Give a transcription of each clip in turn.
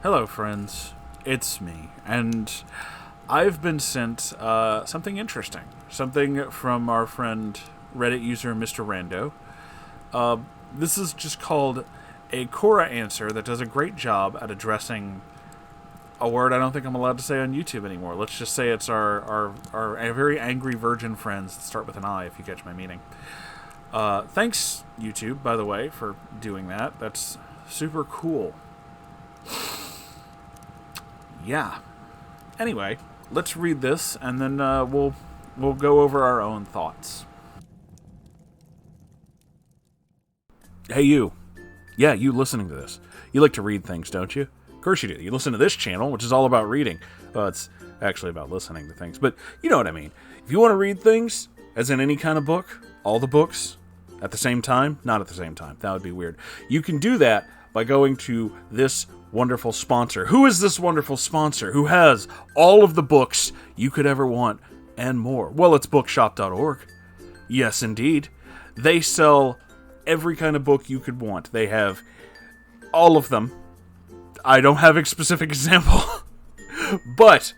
Hello, friends. It's me, and I've been sent something interesting. Something from our friend, Reddit user Mr. Rando. This is just called a Quora answer that does a great job at addressing a word I don't think I'm allowed to say on YouTube anymore. Let's just say it's our very angry virgin friends that start with an I, if you catch my meaning. Thanks, YouTube, by the way, for doing that. That's super cool. Yeah. Anyway, let's read this, and then we'll go over our own thoughts. Hey, you. Yeah, you listening to this. You like to read things, don't you? Of course you do. You listen to this channel, which is all about reading. Well, it's actually about listening to things, but you know what I mean. If you want to read things, as in any kind of book, all the books, at the same time, not at the same time. That would be weird. You can do that by going to this wonderful sponsor. Who is this wonderful sponsor who has all of the books you could ever want and more? Well, it's bookshop.org. Yes, indeed. They sell every kind of book you could want. They have all of them. I don't have a specific example, but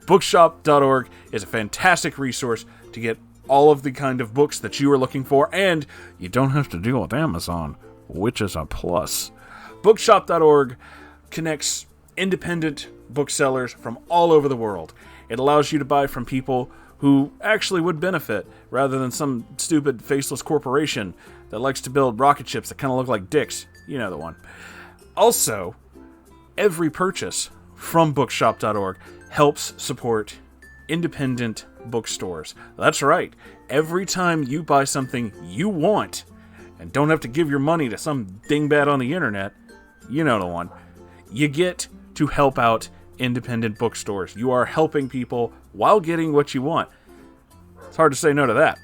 bookshop.org is a fantastic resource to get all of the kind of books that you are looking for, and you don't have to deal with Amazon, which is a plus. Bookshop.org connects independent booksellers from all over the world. It allows you to buy from people who actually would benefit, rather than some stupid faceless corporation that likes to build rocket ships that kind of look like dicks. You know the one. Also, every purchase from bookshop.org helps support independent bookstores. That's right. Every time you buy something you want, and don't have to give your money to some dingbat on the internet, you know the one, you get to help out independent bookstores. You are helping people while getting what you want. It's hard to say no to that.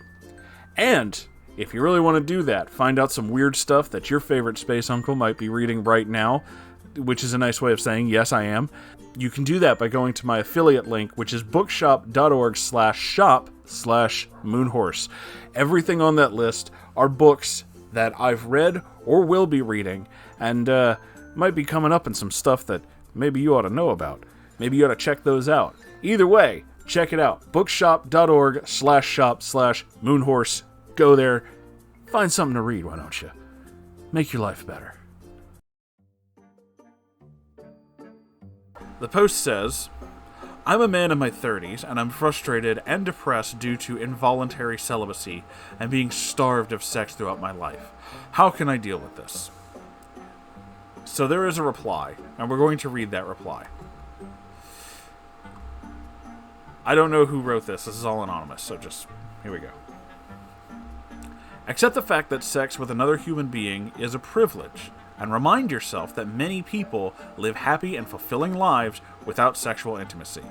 And if you really want to do that, find out some weird stuff that your favorite space uncle might be reading right now, which is a nice way of saying, yes, I am. You can do that by going to my affiliate link, which is bookshop.org/shop/Moonhorse. Everything on that list are books that I've read or will be reading, and might be coming up in some stuff that maybe you ought to know about. Maybe you ought to check those out. Either way, check it out. Bookshop.org/shop/Moonhorse. Go there. Find something to read, why don't you? Make your life better. The post says, I'm a man in my 30s, and I'm frustrated and depressed due to involuntary celibacy and being starved of sex throughout my life. How can I deal with this? So there is a reply, and we're going to read that reply. I don't know who wrote this. This is all anonymous, so just, here we go. Accept the fact that sex with another human being is a privilege, and remind yourself that many people live happy and fulfilling lives without sexual intimacy.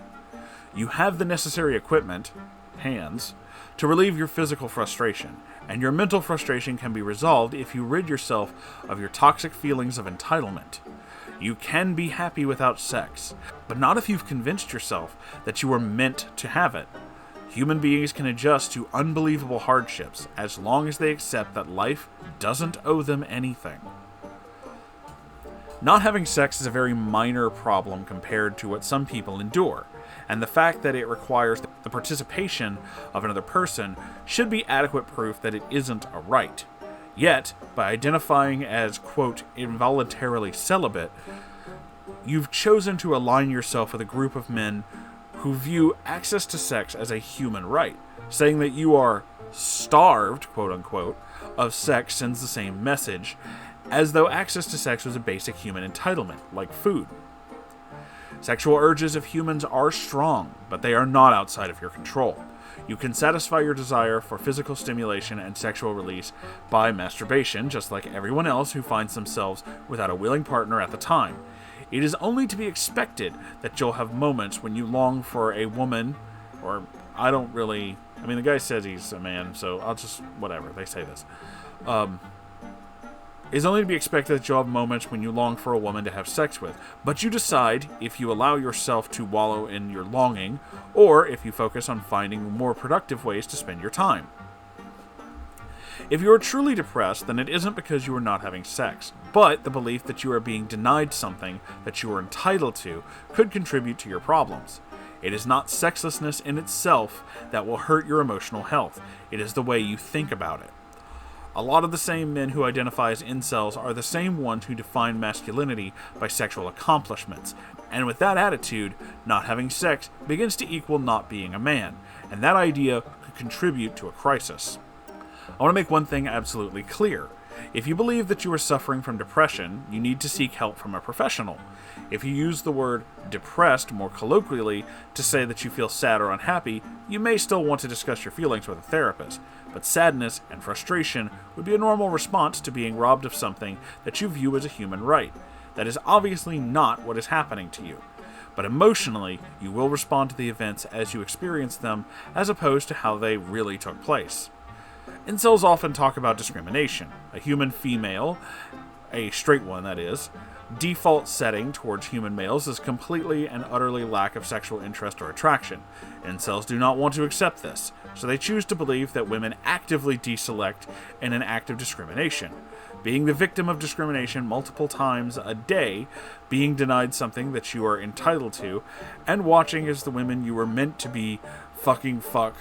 You have the necessary equipment, hands, to relieve your physical frustration, and your mental frustration can be resolved if you rid yourself of your toxic feelings of entitlement. You can be happy without sex, but not if you've convinced yourself that you were meant to have it. Human beings can adjust to unbelievable hardships as long as they accept that life doesn't owe them anything. Not having sex is a very minor problem compared to what some people endure, and the fact that it requires the participation of another person should be adequate proof that it isn't a right. Yet, by identifying as, quote, involuntarily celibate, you've chosen to align yourself with a group of men who view access to sex as a human right. Saying that you are starved, quote unquote, of sex sends the same message, as though access to sex was a basic human entitlement, like food. Sexual urges of humans are strong, but they are not outside of your control. You can satisfy your desire for physical stimulation and sexual release by masturbation, just like everyone else who finds themselves without a willing partner at the time. It is only to be expected that you'll have moments when you long for a woman, or the guy says he's a man, so I'll just, whatever, they say this. It's only to be expected that you'll have moments when you long for a woman to have sex with, but you decide if you allow yourself to wallow in your longing, or if you focus on finding more productive ways to spend your time. If you are truly depressed, then it isn't because you are not having sex, but the belief that you are being denied something that you are entitled to could contribute to your problems. It is not sexlessness in itself that will hurt your emotional health. It is the way you think about it. A lot of the same men who identify as incels are the same ones who define masculinity by sexual accomplishments. And with that attitude, not having sex begins to equal not being a man. And that idea could contribute to a crisis. I want to make one thing absolutely clear. If you believe that you are suffering from depression, you need to seek help from a professional. If you use the word depressed more colloquially to say that you feel sad or unhappy, you may still want to discuss your feelings with a therapist. But sadness and frustration would be a normal response to being robbed of something that you view as a human right. That is obviously not what is happening to you. But emotionally, you will respond to the events as you experience them, as opposed to how they really took place. Incels often talk about discrimination. A human female, a straight one that is, default setting towards human males is completely and utterly lack of sexual interest or attraction. Incels do not want to accept this, so they choose to believe that women actively deselect in an act of discrimination. Being the victim of discrimination multiple times a day, being denied something that you are entitled to, and watching as the women you were meant to be fucking fuck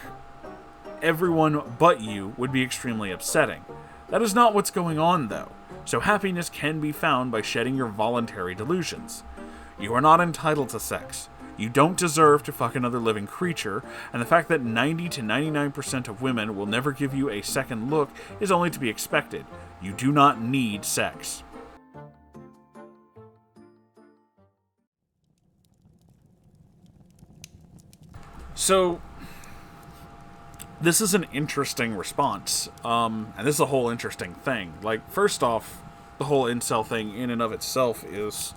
everyone but you would be extremely upsetting. That is not what's going on, though, so happiness can be found by shedding your voluntary delusions. You are not entitled to sex. You don't deserve to fuck another living creature, and the fact that 90 to 99% of women will never give you a second look is only to be expected. You do not need sex. So, this is an interesting response, and this is a whole interesting thing. Like, first off, the whole incel thing in and of itself is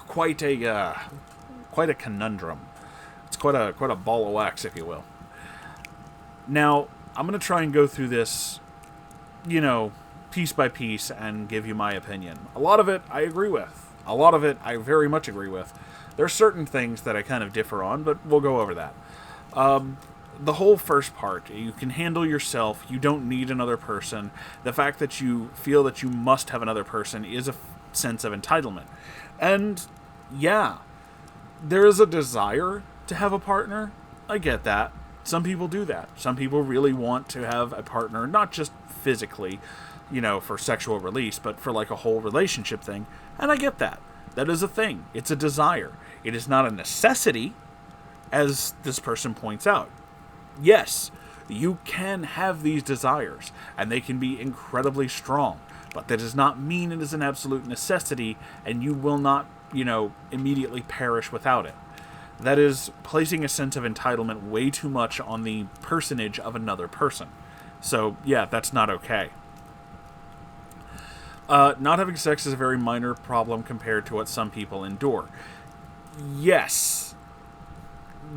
quite a conundrum. It's quite a ball of wax, if you will. Now, I'm going to try and go through this, piece by piece and give you my opinion. A lot of it I agree with. A lot of it I very much agree with. There are certain things that I kind of differ on, but we'll go over that. The whole first part, you can handle yourself, you don't need another person. The fact that you feel that you must have another person is a sense of entitlement. And, yeah, there is a desire to have a partner. I get that. Some people do that. Some people really want to have a partner, not just physically, for sexual release, but for like a whole relationship thing. And I get that. That is a thing. It's a desire. It is not a necessity, as this person points out. Yes, you can have these desires, and they can be incredibly strong, but that does not mean it is an absolute necessity, and you will not, immediately perish without it. That is placing a sense of entitlement way too much on the personage of another person. So, yeah, that's not okay. Not having sex is a very minor problem compared to what some people endure. Yes,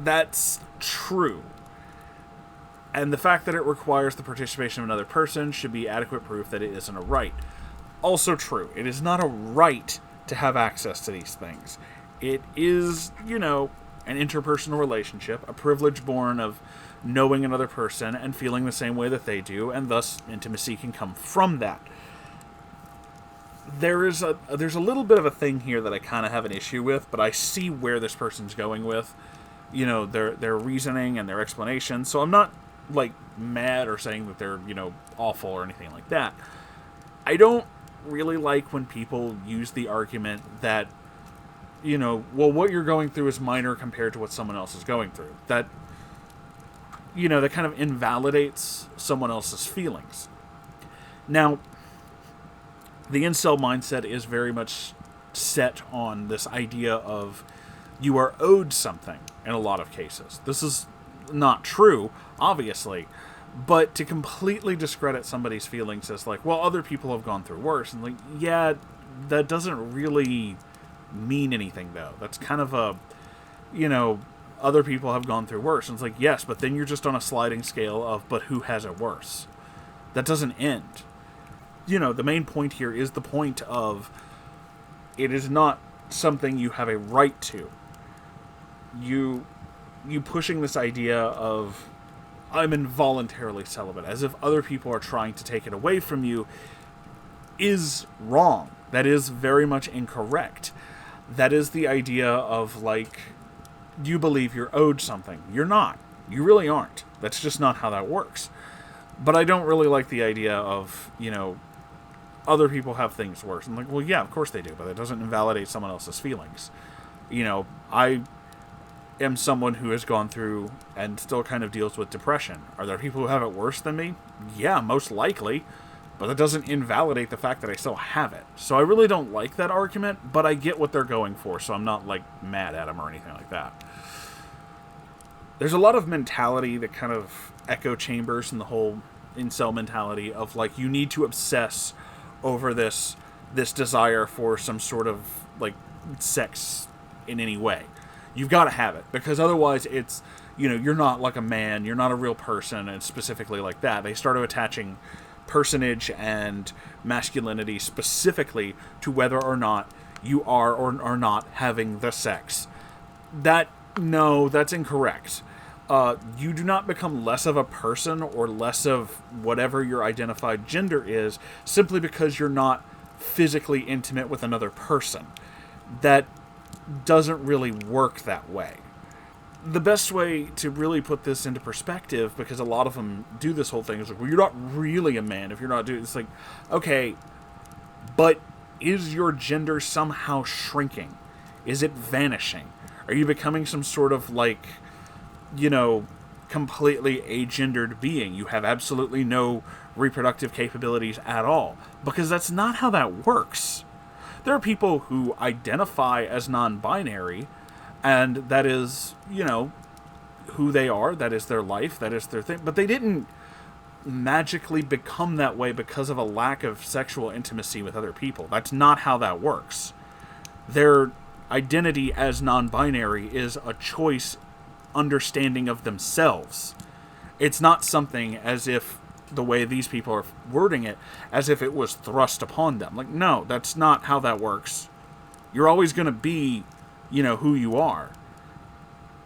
that's true. And the fact that it requires the participation of another person should be adequate proof that it isn't a right. Also true. It is not a right to have access to these things. It is, an interpersonal relationship, a privilege born of knowing another person and feeling the same way that they do, and thus intimacy can come from that. There's a little bit of a thing here that I kind of have an issue with, but I see where this person's going with, their reasoning and their explanation, so I'm not mad or saying that they're, awful or anything like that. I don't really like when people use the argument that, what you're going through is minor compared to what someone else is going through. That, that kind of invalidates someone else's feelings. Now, the incel mindset is very much set on this idea of you are owed something in a lot of cases. This is not true, obviously, but to completely discredit somebody's feelings as other people have gone through worse, and yeah, that doesn't really mean anything, though. That's kind of a, other people have gone through worse, and it's yes, but then you're just on a sliding scale of, but who has it worse? That doesn't end. The main point here is the point of, it is not something you have a right to. You pushing this idea of, I'm involuntarily celibate, as if other people are trying to take it away from you, is wrong. That is very much incorrect. That is the idea of, like, you believe you're owed something. You're not. You really aren't. That's just not how that works. But I don't really like the idea of, other people have things worse. I'm like, well, yeah, of course they do, but that doesn't invalidate someone else's feelings. I am someone who has gone through and still kind of deals with depression. Are there people who have it worse than me? Yeah, most likely. But that doesn't invalidate the fact that I still have it. So I really don't like that argument, but I get what they're going for, so I'm not, like, mad at them or anything like that. There's a lot of mentality that kind of echo chambers in the whole incel mentality of, like, you need to obsess over this desire for some sort of, like, sex in any way. You've got to have it, because otherwise it's, you're not like a man, you're not a real person, and specifically like that. They started attaching personage and masculinity specifically to whether or not you are or are not having the sex. That's incorrect. You do not become less of a person or less of whatever your identified gender is simply because you're not physically intimate with another person. That doesn't really work that way. The best way to really put this into perspective, because a lot of them do this whole thing, is like, well, you're not really a man if you're not doing it. It's like, okay, but is your gender somehow shrinking? Is it vanishing? Are you becoming some sort of, like, completely agendered being? You have absolutely no reproductive capabilities at all. Because that's not how that works. There are people who identify as non-binary, and that is, who they are, that is their life, that is their thing, but they didn't magically become that way because of a lack of sexual intimacy with other people. That's not how that works. Their identity as non-binary is a choice understanding of themselves. It's not something as if, the way these people are wording it, as if it was thrust upon them. Like, no, that's not how that works. You're always going to be, who you are.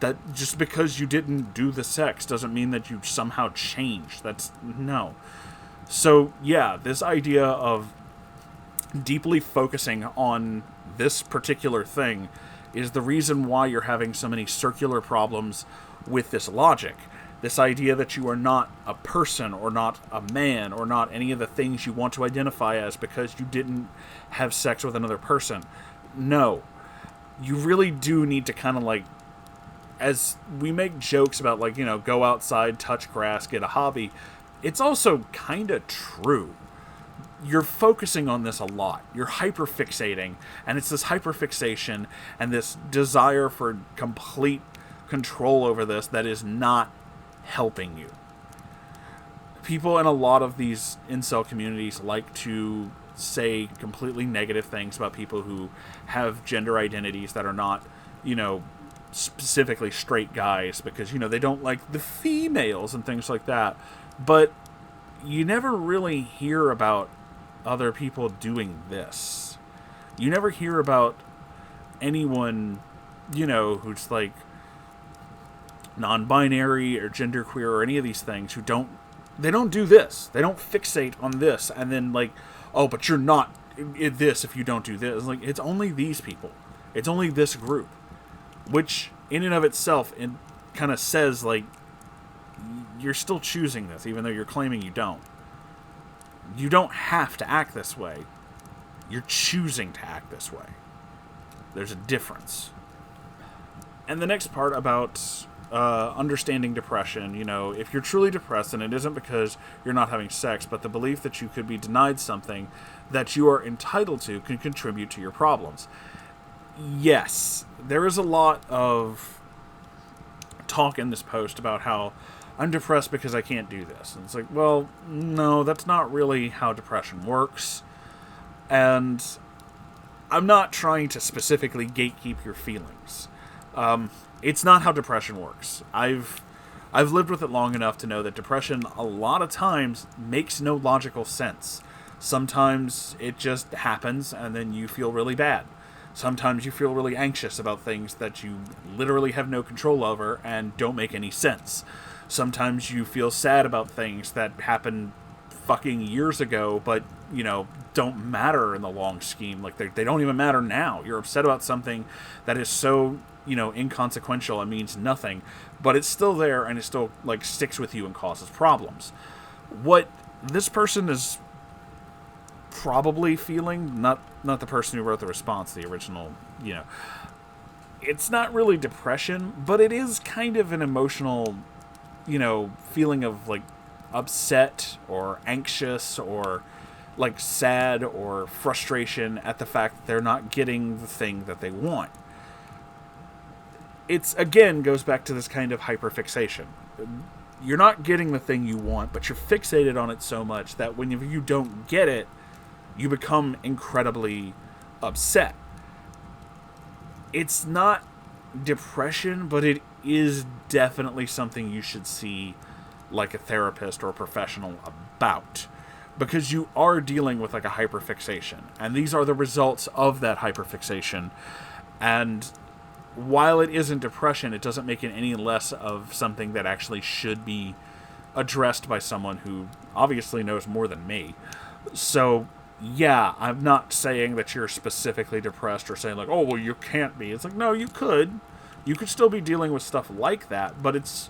That just because you didn't do the sex doesn't mean that you somehow changed. No. So, yeah, this idea of deeply focusing on this particular thing is the reason why you're having so many circular problems with this logic. This idea that you are not a person or not a man or not any of the things you want to identify as because you didn't have sex with another person. No. You really do need to kind of, like, as we make jokes about, like, go outside, touch grass, get a hobby, it's also kind of true. You're focusing on this a lot. You're hyperfixating, and it's this hyperfixation and this desire for complete control over this that is not helping you. People in a lot of these incel communities like to say completely negative things about people who have gender identities that are not, specifically straight guys, because, they don't like the females and things like that. But you never really hear about other people doing this. You never hear about anyone, who's like non-binary or genderqueer or any of these things who don't do this. They don't fixate on this and then, like, oh, but you're not this if you don't do this. Like, it's only these people. It's only this group. Which, in and of itself, it kind of says, like, you're still choosing this, even though you're claiming you don't. You don't have to act this way. You're choosing to act this way. There's a difference. And the next part about understanding depression, if you're truly depressed, and it isn't because you're not having sex, but the belief that you could be denied something that you are entitled to can contribute to your problems. Yes, there is a lot of talk in this post about how I'm depressed because I can't do this. And it's like, well, no, that's not really how depression works. And I'm not trying to specifically gatekeep your feelings. It's not how depression works. I've lived with it long enough to know that depression a lot of times makes no logical sense. Sometimes it just happens and then you feel really bad. Sometimes you feel really anxious about things that you literally have no control over and don't make any sense. Sometimes you feel sad about things that happened fucking years ago, but, don't matter in the long scheme. Like, they don't even matter now. You're upset about something that is so, inconsequential and means nothing, but it's still there and it still, like, sticks with you and causes problems. What this person is probably feeling, not the person who wrote the response, the original, it's not really depression, but it is kind of an emotional, feeling of, like, upset or anxious or, like, sad or frustration at the fact that they're not getting the thing that they want. It's, again, goes back to this kind of hyperfixation. You're not getting the thing you want, but you're fixated on it so much that when you don't get it, you become incredibly upset. It's not depression, but it is definitely something you should see, like, a therapist or a professional about. Because you are dealing with, like, a hyperfixation. And these are the results of that hyperfixation. And while it isn't depression, it doesn't make it any less of something that actually should be addressed by someone who obviously knows more than me. So, yeah, I'm not saying that you're specifically depressed or saying, like, oh, well, you can't be. It's like, no, you could. You could still be dealing with stuff like that, but it's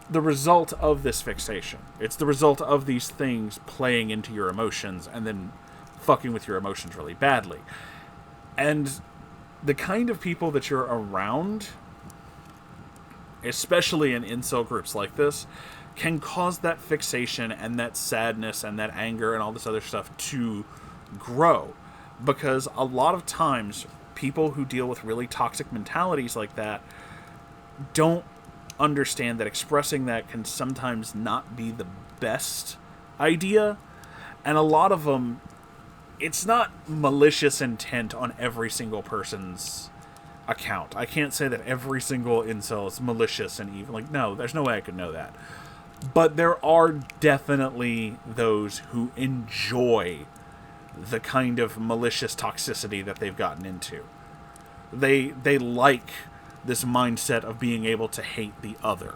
the result of this fixation. It's the result of these things playing into your emotions and then fucking with your emotions really badly. And the kind of people that you're around, especially in incel groups like this, can cause that fixation and that sadness and that anger and all this other stuff to grow. Because a lot of times, people who deal with really toxic mentalities like that don't understand that expressing that can sometimes not be the best idea. And a lot of them, it's not malicious intent on every single person's account. I can't say that every single incel is malicious and evil. Like, no, there's no way I could know that. But there are definitely those who enjoy the kind of malicious toxicity that they've gotten into. They like this mindset of being able to hate the other.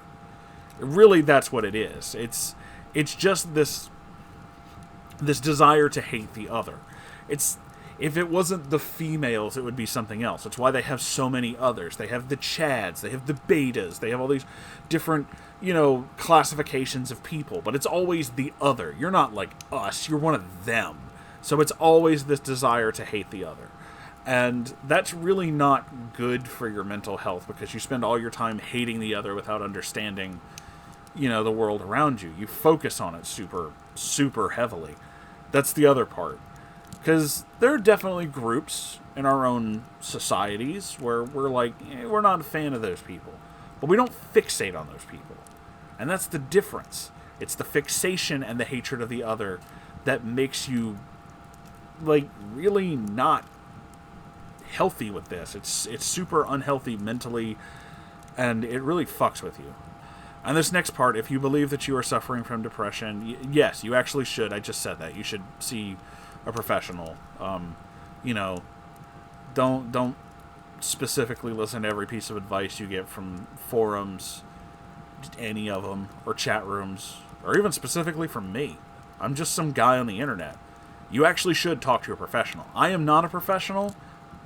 Really, that's what it is. It's just this desire to hate the other. If it wasn't the females, it would be something else. It's why they have so many others. They have the Chads, they have the Betas, they have all these different, classifications of people, but it's always the other. You're not like us, you're one of them. So it's always this desire to hate the other. And that's really not good for your mental health, because you spend all your time hating the other without understanding, the world around you. You focus on it super, super heavily. That's the other part. Because there are definitely groups in our own societies where we're like, we're not a fan of those people. But we don't fixate on those people. And that's the difference. It's the fixation and the hatred of the other that makes you, like, really not healthy with this. It's super unhealthy mentally, and it really fucks with you. And this next part, if you believe that you are suffering from depression, yes, you actually should. I just said that. You should see a professional. Don't specifically listen to every piece of advice you get from forums, any of them, or chat rooms, or even specifically from me. I'm just some guy on the internet. You actually should talk to a professional. I am not a professional,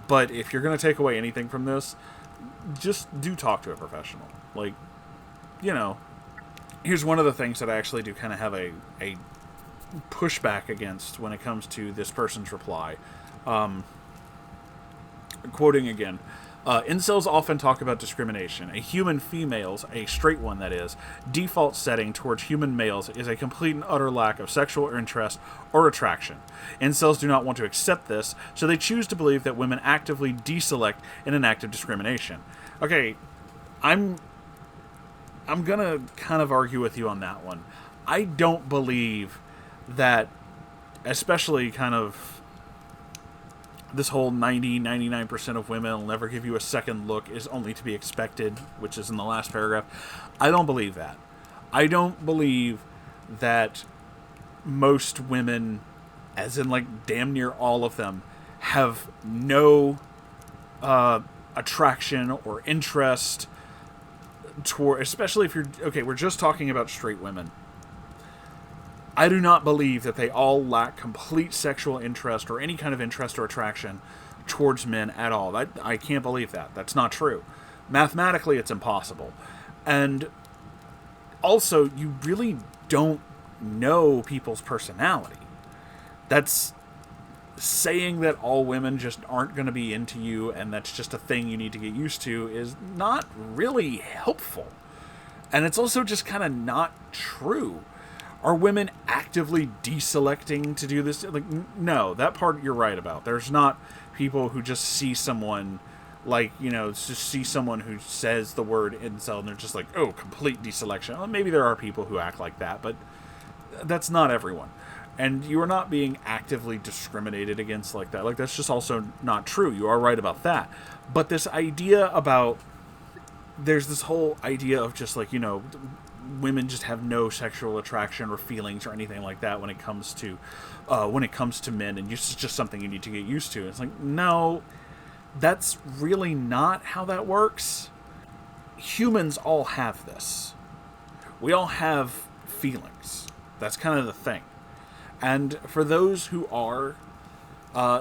but if you're going to take away anything from this, just do talk to a professional. Like, here's one of the things that I actually do kind of have a pushback against when it comes to this person's reply. Quoting again, incels often talk about discrimination. A human female's, a straight one that is, default setting towards human males is a complete and utter lack of sexual interest or attraction. Incels do not want to accept this, so they choose to believe that women actively deselect in an act of discrimination. Okay, I'm gonna kind of argue with you on that one. I don't believe that, especially kind of this whole 99% of women will never give you a second look is only to be expected, which is in the last paragraph. I don't believe that. I don't believe that most women, as in like damn near all of them, have no attraction or interest especially if you're, okay, we're just talking about straight women. I do not believe that they all lack complete sexual interest or any kind of interest or attraction towards men at all. I can't believe that. That's not true. Mathematically, it's impossible. And also, you really don't know people's personality. That's saying that all women just aren't going to be into you and that's just a thing you need to get used to is not really helpful. And it's also just kind of not true. Are women actively deselecting to do this? Like, no, that part you're right about. There's not people who just see someone, like, you know, just see someone who says the word incel and they're just like, oh, complete deselection. Well, maybe there are people who act like that, but that's not everyone. And you are not being actively discriminated against like that. Like, that's just also not true. You are right about that. But this idea about, there's this whole idea of just like, you know, women just have no sexual attraction or feelings or anything like that when it comes to men, and it's just something you need to get used to. It's like, no, that's really not how that works. Humans all have this. We all have feelings. That's kind of the thing. And for those who are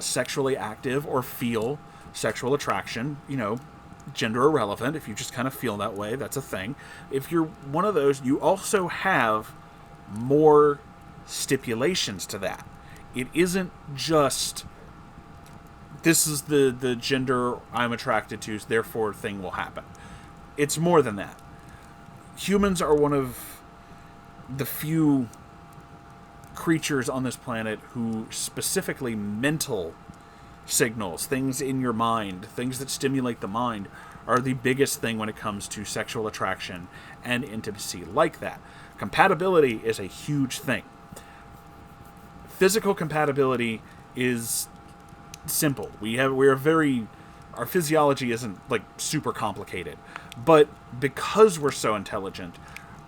sexually active or feel sexual attraction, you know, gender irrelevant, if you just kind of feel that way, that's a thing. If you're one of those, you also have more stipulations to that. It isn't just, this is the gender I'm attracted to, therefore thing will happen. It's more than that. Humans are one of the few creatures on this planet who specifically mental signals, things in your mind, things that stimulate the mind, are the biggest thing when it comes to sexual attraction and intimacy like that. Compatibility is a huge thing. Physical compatibility is simple. Our physiology isn't like super complicated, but because we're so intelligent,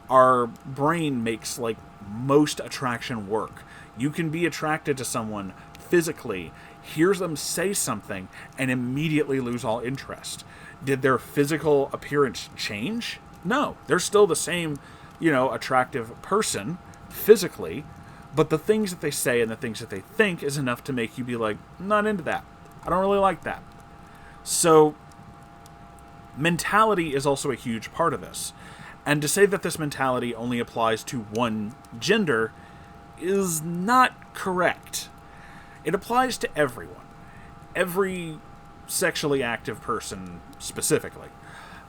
our brain makes like most attraction work. You can be attracted to someone physically, hear them say something, and immediately lose all interest. Did their physical appearance change? No. They're still the same, you know, attractive person physically, but the things that they say and the things that they think is enough to make you be like, I'm not into that. I don't really like that. So, mentality is also a huge part of this. And to say that this mentality only applies to one gender is not correct. It applies to everyone. Every sexually active person specifically.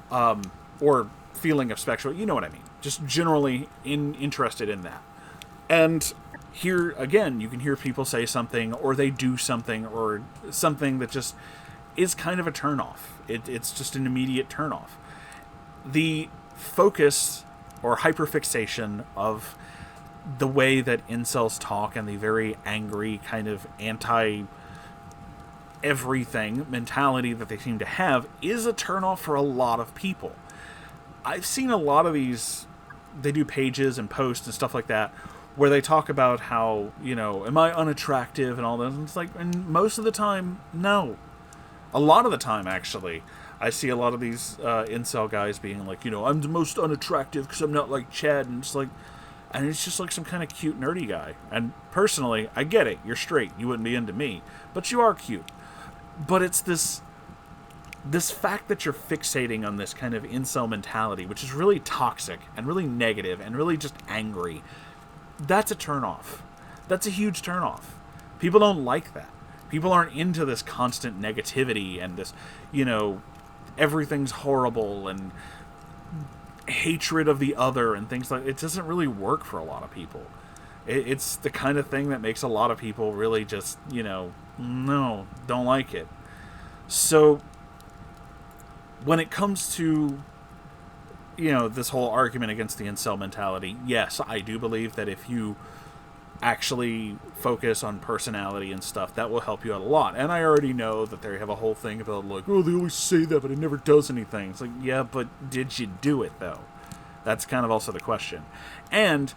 Or feeling of sexual, you know what I mean. Just generally interested in that. And here, again, you can hear people say something, or they do something, or something that just is kind of a turnoff. It's just an immediate turnoff. The focus or hyperfixation of the way that incels talk and the very angry kind of anti-everything mentality that they seem to have is a turnoff for a lot of people. I've seen a lot of these, they do pages and posts and stuff like that, where they talk about how, you know, am I unattractive and all this, and it's like, and most of the time, no. A lot of the time, actually, I see a lot of these incel guys being like, you know, I'm the most unattractive because I'm not like Chad, and it's like, and it's just like some kind of cute nerdy guy. And personally, I get it, you're straight, you wouldn't be into me, but you are cute. But it's this fact that you're fixating on this kind of incel mentality, which is really toxic and really negative and really just angry. That's a turnoff. That's a huge turnoff. People don't like that. People aren't into this constant negativity and this, you know, everything's horrible and hatred of the other and things like. It doesn't really work for a lot of people. It's the kind of thing that makes a lot of people really just, you know, no, don't like it. So when it comes to, you know, this whole argument against the incel mentality, yes, I do believe that if you actually focus on personality and stuff, that will help you out a lot. And I already know that they have a whole thing about like, oh, they always say that, but it never does anything. It's like, yeah, but did you do it though? That's kind of also the question. And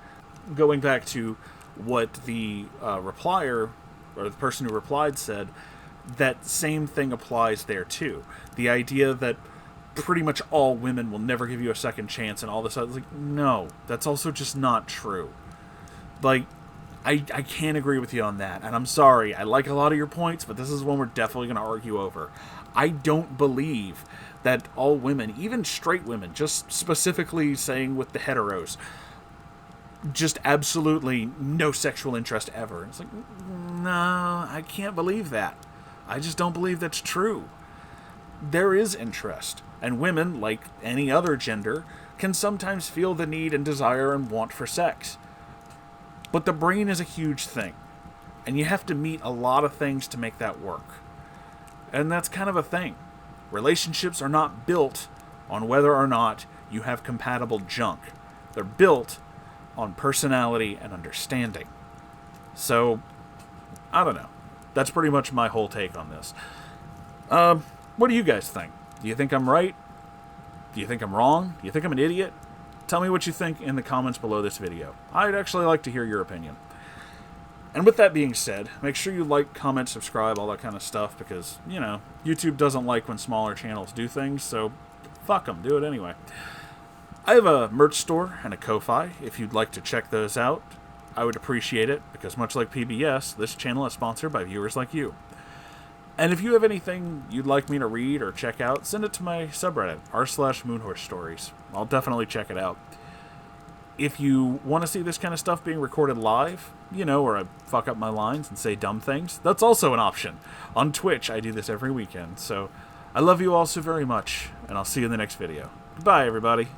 going back to what the replier, or the person who replied said, that same thing applies there too. The idea that pretty much all women will never give you a second chance and all this other. Like, no, that's also just not true. Like, I can't agree with you on that, and I'm sorry. I like a lot of your points, but this is one we're definitely going to argue over. I don't believe that all women, even straight women, just specifically saying with the heteros, just absolutely no sexual interest ever. It's like, no, I can't believe that. I just don't believe that's true. There is interest, and women, like any other gender, can sometimes feel the need and desire and want for sex. But the brain is a huge thing, and you have to meet a lot of things to make that work. And that's kind of a thing. Relationships are not built on whether or not you have compatible junk. They're built on personality and understanding. So, I don't know. That's pretty much my whole take on this. What do you guys think? Do you think I'm right? Do you think I'm wrong? Do you think I'm an idiot? Tell me what you think in the comments below this video. I'd actually like to hear your opinion. And with that being said, make sure you like, comment, subscribe, all that kind of stuff, because, you know, YouTube doesn't like when smaller channels do things, so fuck them, do it anyway. I have a merch store and a Ko-Fi. If you'd like to check those out, I would appreciate it, because much like PBS, this channel is sponsored by viewers like you. And if you have anything you'd like me to read or check out, send it to my subreddit, r/Moonhorse Stories. I'll definitely check it out. If you want to see this kind of stuff being recorded live, you know, where I fuck up my lines and say dumb things, that's also an option. On Twitch, I do this every weekend. So, I love you all so very much, and I'll see you in the next video. Goodbye, everybody.